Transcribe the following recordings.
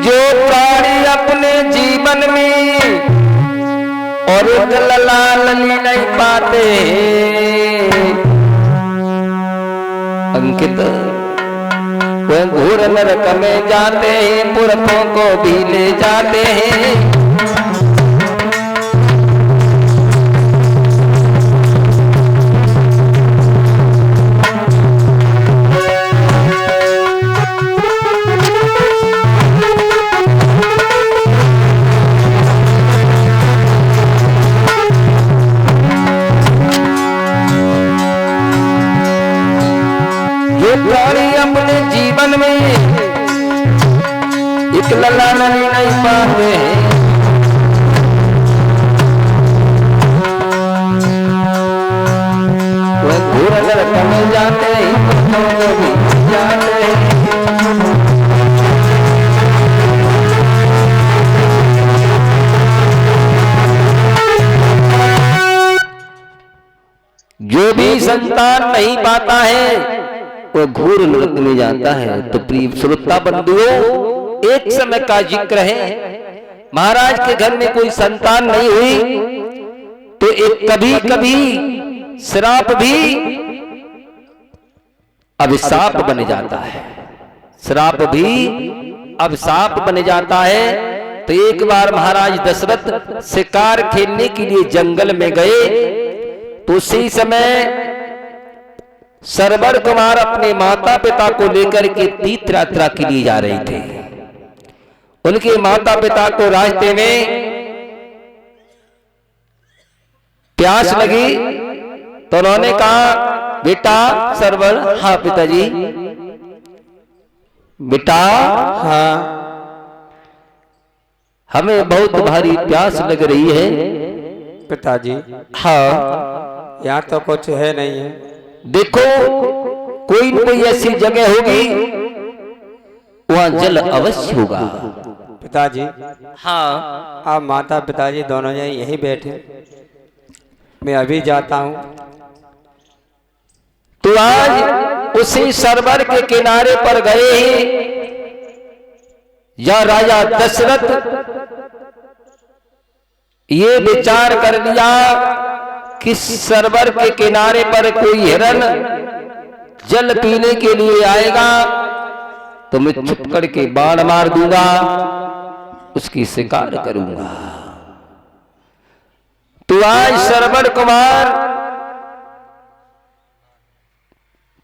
जो प्राणी अपने जीवन में और एक लली नहीं पाते अंकित, वह घोर नरक में जाते हैं, मूर्खों को भी ले जाते हैं। अपने जीवन में एक लला नहीं पाते हैं, वह घोर नरक में जाते हैं, जाते हैं। जो भी संतान नहीं पाता है वो घोर नरक में जाता है। तो प्रिय श्रोता बंधुओं, एक समय का जिक्र है, महाराज के घर में कोई संतान नहीं हुई तो एक कभी कभी श्राप भी अभिशाप बन जाता है, श्राप भी अभिशाप बन जाता है। तो एक बार महाराज दशरथ शिकार खेलने के लिए जंगल में गए तो उसी समय सरवर कुमार अपने माता पिता को लेकर के तीर्थ यात्रा के लिए जा रहे थे। उनके माता पिता को रास्ते में प्यास लगी तो उन्होंने कहा, बेटा सरवर, हाँ पिताजी, बेटा हाँ, हमें बहुत भारी प्यास लग रही है। पिताजी हाँ, यहाँ तो कुछ है नहीं है। देखो कोई न कोई ऐसी जगह होगी वहां जल अवश्य होगा। पिताजी हाँ, आप माता पिताजी दोनों यहीं बैठे, मैं अभी जाता हूँ। तो आज उसी सरोवर के किनारे पर गए ही या राजा दशरथ ये विचार कर लिया कि सरोवर के किनारे पर कोई हिरन जल पीने के लिए आएगा तो मैं चुप करके बाण मार दूंगा, उसकी शिकार करूंगा। तो आज सरवर कुमार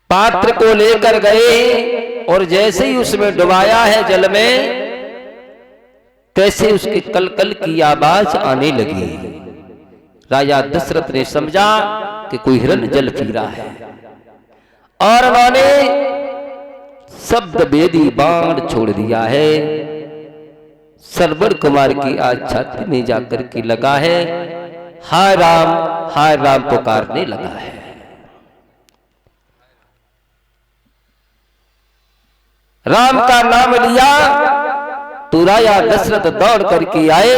पात्र को लेकर गए और जैसे ही उसमें डुबाया है जल में, तैसे उसके कलकल की आवाज आने लगी। राजा दशरथ ने समझा कि कोई हिरन जल पी रहा है और उन्होंने शब्द वेदी बाण छोड़ दिया है। सरवर कुमार की आज छाती में जाकर के लगा है, हाय राम पुकारने लगा है। राम का नाम लिया तो राजा दशरथ दौड़ करके आए,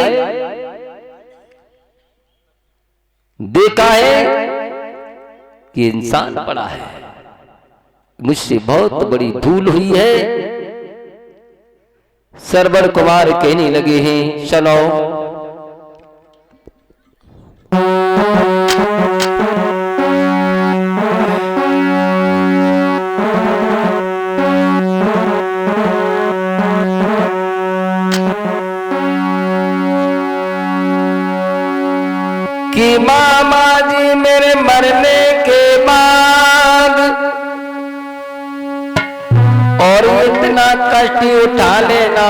देखा है कि इंसान पड़ा है, मुझसे बहुत बड़ी भूल हुई है। सरवर कुमार कहने लगे हैं, चलो कि मामा जी मेरे मरने के बाद और इतना कष्ट उठा लेना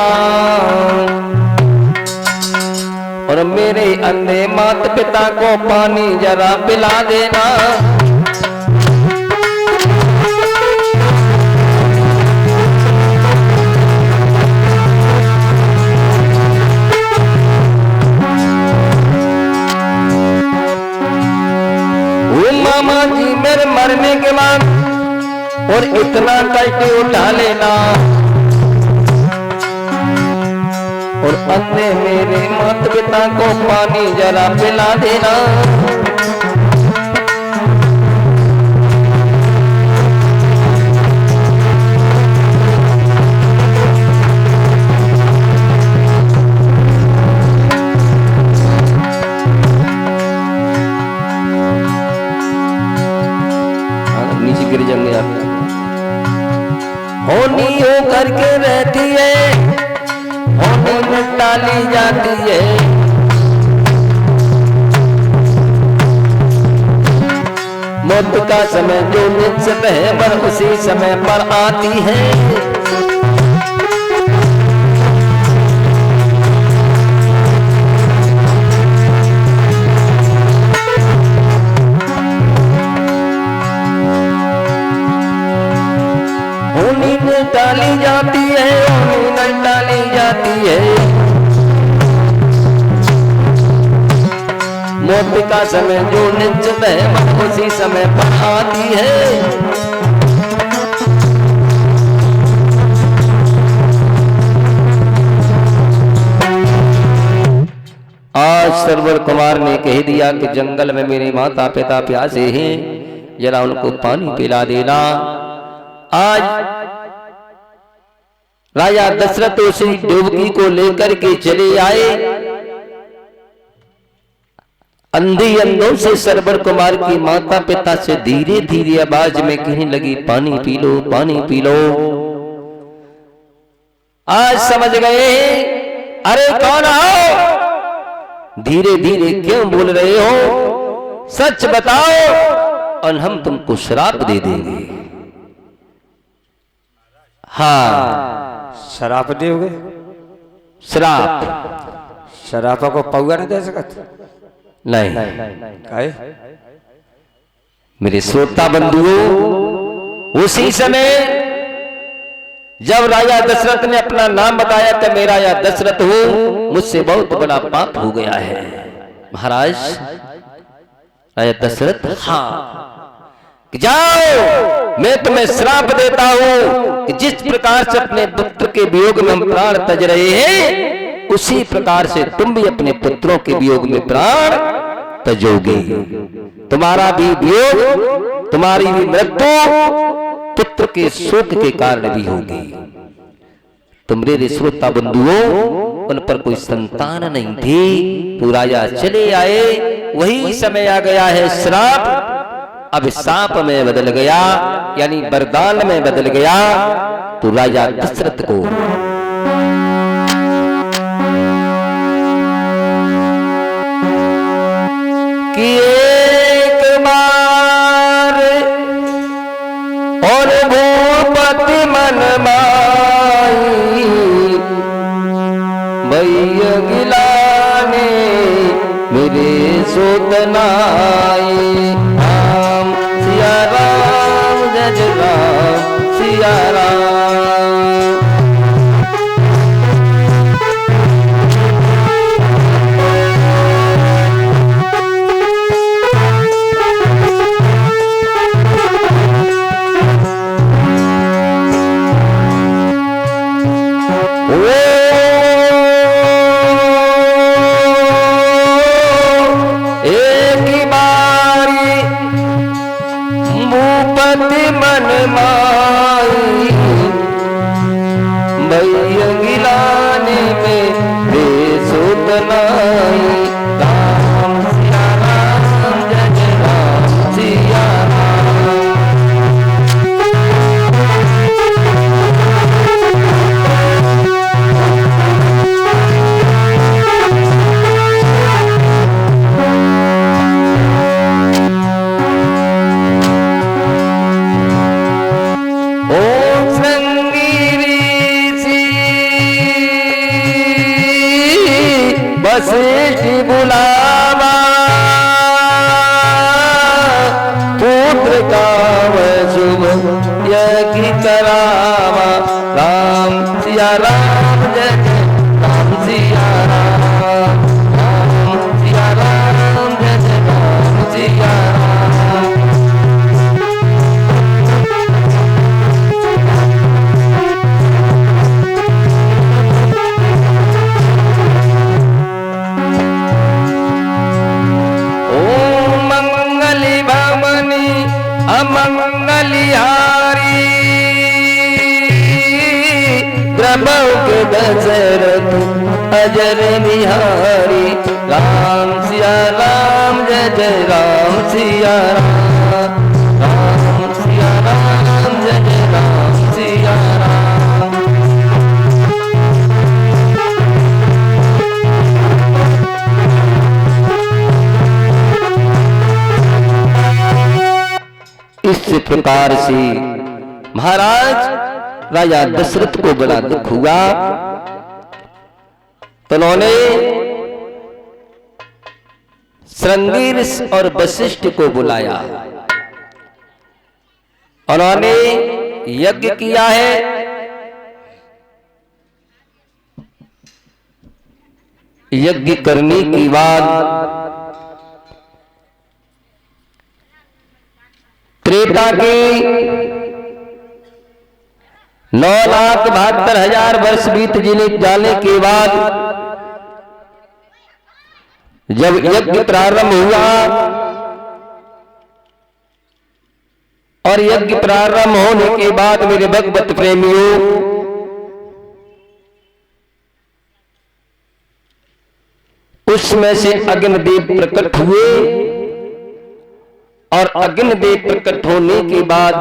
और मेरे अंधे माता पिता को पानी जरा पिला देना। मामा जी मेरे मरने के बाद और इतना कष्ट उठा लेना और अंधे मेरे माता पिता को पानी जरा पिला देना। होनी हो करके रहती है, होनी में टाली जाती है। मौत का समय जो निश्चित है पर उसी समय पर आती है। होनी में टाली जाती है, होनी में टाली जाती है। मौत का समय जो निश्चित है उसी समय पर आती है। आज सरवर कुमार ने कह दिया कि जंगल में मेरे माता पिता प्यासे हैं, जरा उनको पानी पिला देना। आज राजा दशरथ उसी डुबकी को लेकर के चले आए। अंधी अंधों से सरवर कुमार की माता पिता से धीरे धीरे आवाज में कहने लगी, पानी पी लो, पानी पी लो। आज समझ गए, अरे कौन हो, धीरे धीरे क्यों बोल रहे हो, सच बताओ और हम तुमको श्राप दे देंगे। हाँ, शराब दोगे? श्राप, शराब को पौआ नहीं दे सकते? नहीं। काहे? मेरे श्रोता बंधुओं, उसी समय जब राजा दशरथ ने अपना नाम बताया कि मैं राजा दशरथ हूं, मुझसे बहुत बड़ा पाप हो गया है। महाराज राजा दशरथ, हाँ, जाओ मैं तुम्हें श्राप देता हूं कि जिस प्रकार से अपने पुत्र के वियोग में हम प्राण तज रहे हैं, उसी प्रकार से तुम भी अपने पुत्रों के वियोग में प्राण तजोगे। तुम्हारा भी वियोग, तुम्हारी भी मृत्यु पुत्र के शोक के कारण भी होगी। तुम्हारे श्रोता बंधुओं, उन पर कोई संतान नहीं थी, तो राजा चले आए। वही समय आ गया है श्राप अब शाप में बदल गया, यानी वरदान में बदल गया। तो राजा दशरथ को कि एक बार और भूपति मन माई, भैया गिलाने मेरे सोतनाई। राम सिया राम, जय जय राम सिया राम। बुलावा पुत्र का शुभ यज्ञ करावा। राम सिया राम, जय जय राम सिया राम। राम सिया राम, जय जय राम सिया राम। अमंगलिहारी प्रभु के दशरथ अजर बिहारी। राम सिया राम, जय जय राम सिया राम। राम सिया राम, जय जय राम सिया राम। प्रकार से महाराज राजा दशरथ को बड़ा दुख हुआ, तो उन्होंने श्रृंगी ऋषि और वशिष्ठ को बुलाया। उन्होंने यज्ञ किया है। यज्ञ करने के बाद त्रेता के 9,72,000 वर्ष बीत जाने के बाद जब यज्ञ प्रारंभ हुआ और यज्ञ प्रारंभ होने के बाद मेरे भगवत प्रेमियों, उसमें से अग्निदेव प्रकट हुए और अग्निदेव प्रकट होने के बाद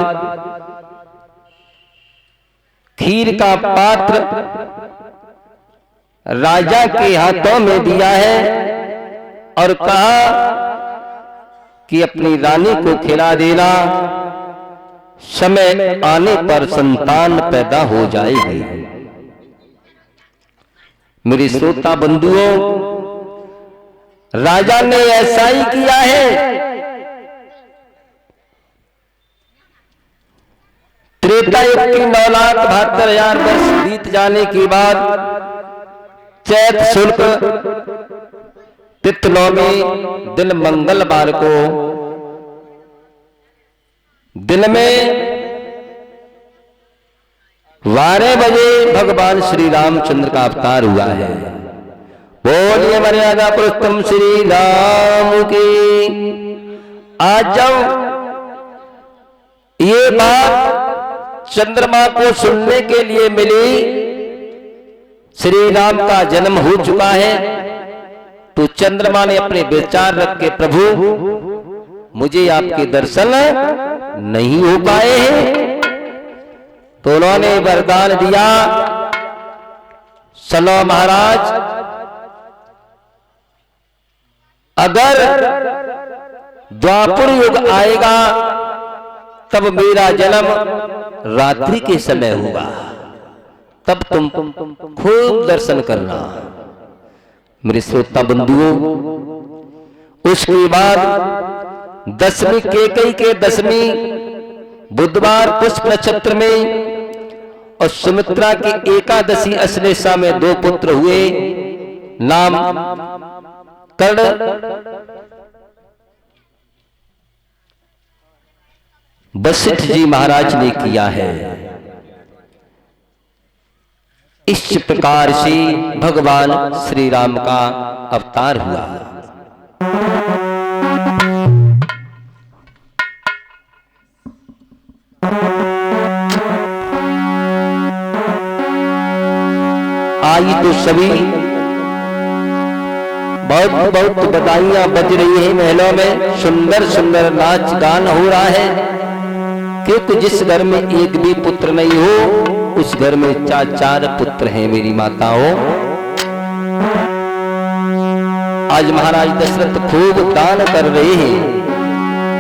खीर का पात्र राजा के हाथों में दिया है और कहा कि अपनी रानी को खिला देना, समय आने पर संतान पैदा हो जाएगी। मेरे श्रोता बंधुओं, राजा ने ऐसा ही किया है। त्रेता युग की 9,72,000 वर्ष बीत जाने के बाद चैत शुक्ल तिथि नवमी दिन मंगलवार को दिन में 12 बजे भगवान श्री रामचंद्र का अवतार हुआ है। बोलिए मर्यादा पुरुषोत्तम श्री राम की। आज जब ये बात चंद्रमा को सुनने के लिए मिली, श्री राम का जन्म हो चुका है, तो चंद्रमा ने अपने विचार रख के, प्रभु मुझे आपके दर्शन नहीं हो पाए हैं, तो उन्होंने वरदान दिया, सुनो महाराज, अगर द्वापर युग आएगा तब मेरा जन्म रात्रि के समय होगा, तब तुम खूब दर्शन करना। मेरे श्रोता बंधुओं, उसके बाद 10वीं केकई के 10वीं बुधवार पुष्प नक्षत्र में और सुमित्रा की एकादशी अश्लेषा में 2 पुत्र हुए। नाम कर्ण वशिष्ठ जी महाराज ने किया है। इस प्रकार से भगवान श्री राम का अवतार हुआ। आज तो सभी बहुत बहुत बधाइयां बज रही हैं, महलों में सुंदर सुंदर नाच गान हो रहा है, क्योंकि जिस घर में एक भी पुत्र नहीं हो उस घर में 4 पुत्र हैं। मेरी माताओं, आज महाराज दशरथ खूब दान कर रहे हैं।